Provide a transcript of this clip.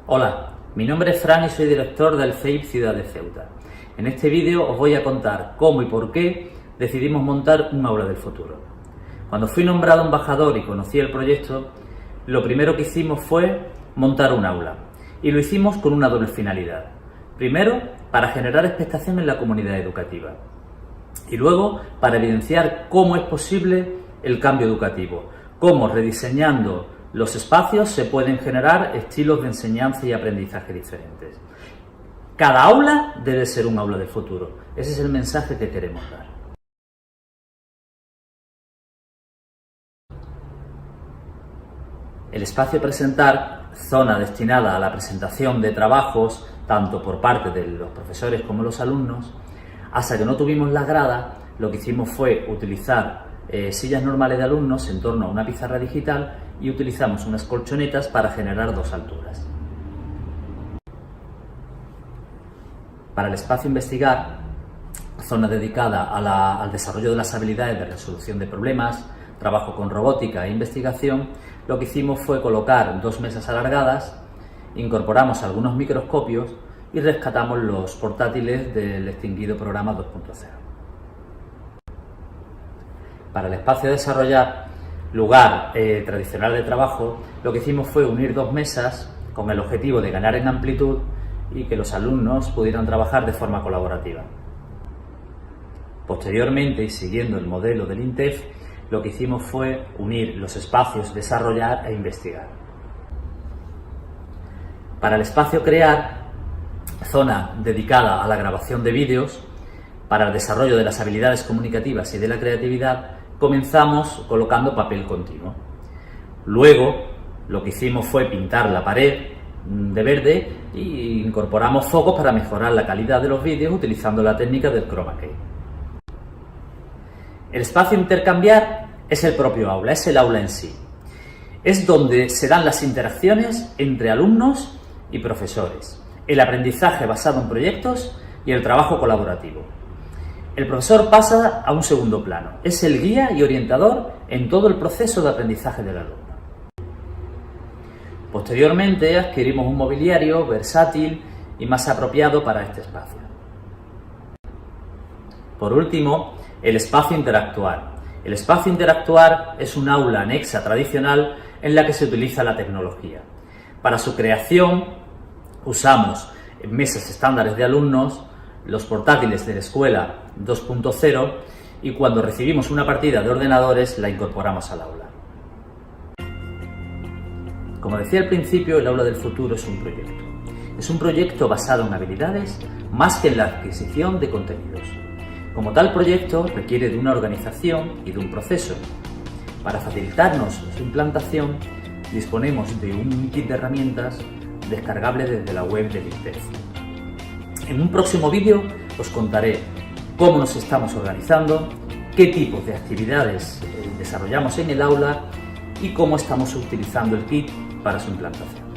Hola, mi nombre es Fran y soy director del CEIP Ciudad de Ceuta. En este vídeo os voy a contar cómo y por qué decidimos montar un aula del futuro. Cuando fui nombrado embajador y conocí el proyecto, lo primero que hicimos fue montar un aula. Y lo hicimos con una doble finalidad. Primero, para generar expectación en la comunidad educativa. Y luego, para evidenciar cómo es posible el cambio educativo, cómo rediseñando los espacios se pueden generar estilos de enseñanza y aprendizaje diferentes. Cada aula debe ser un aula del futuro. Ese es el mensaje que queremos dar. El espacio a presentar, zona destinada a la presentación de trabajos, tanto por parte de los profesores como los alumnos. Hasta que no tuvimos la grada, lo que hicimos fue utilizar sillas normales de alumnos en torno a una pizarra digital y utilizamos unas colchonetas para generar dos alturas. Para el espacio investigar, zona dedicada al desarrollo de las habilidades de resolución de problemas, trabajo con robótica e investigación, lo que hicimos fue colocar dos mesas alargadas, incorporamos algunos microscopios y rescatamos los portátiles del extinguido programa 2.0. Para el espacio a desarrollar, lugar tradicional de trabajo, lo que hicimos fue unir dos mesas con el objetivo de ganar en amplitud y que los alumnos pudieran trabajar de forma colaborativa. Posteriormente, y siguiendo el modelo del INTEF, lo que hicimos fue unir los espacios desarrollar e investigar. Para el espacio crear, zona dedicada a la grabación de vídeos, para el desarrollo de las habilidades comunicativas y de la creatividad, comenzamos colocando papel continuo. Luego, lo que hicimos fue pintar la pared de verde e incorporamos focos para mejorar la calidad de los vídeos utilizando la técnica del chroma key. El espacio intercambiar es el propio aula, es el aula en sí. Es donde se dan las interacciones entre alumnos y profesores, el aprendizaje basado en proyectos y el trabajo colaborativo. El profesor pasa a un segundo plano, es el guía y orientador en todo el proceso de aprendizaje del alumno. Posteriormente adquirimos un mobiliario versátil y más apropiado para este espacio. Por último, el espacio interactuar. El espacio interactuar es un aula anexa tradicional en la que se utiliza la tecnología. Para su creación usamos mesas estándares de alumnos, los portátiles de la escuela 2.0 y cuando recibimos una partida de ordenadores la incorporamos al aula. Como decía al principio, el aula del futuro es un proyecto. Es un proyecto basado en habilidades más que en la adquisición de contenidos. Como tal proyecto requiere de una organización y de un proceso. Para facilitarnos su implantación disponemos de un kit de herramientas descargable desde la web del INTEF. En un próximo vídeo os contaré cómo nos estamos organizando, qué tipos de actividades desarrollamos en el aula y cómo estamos utilizando el kit para su implantación.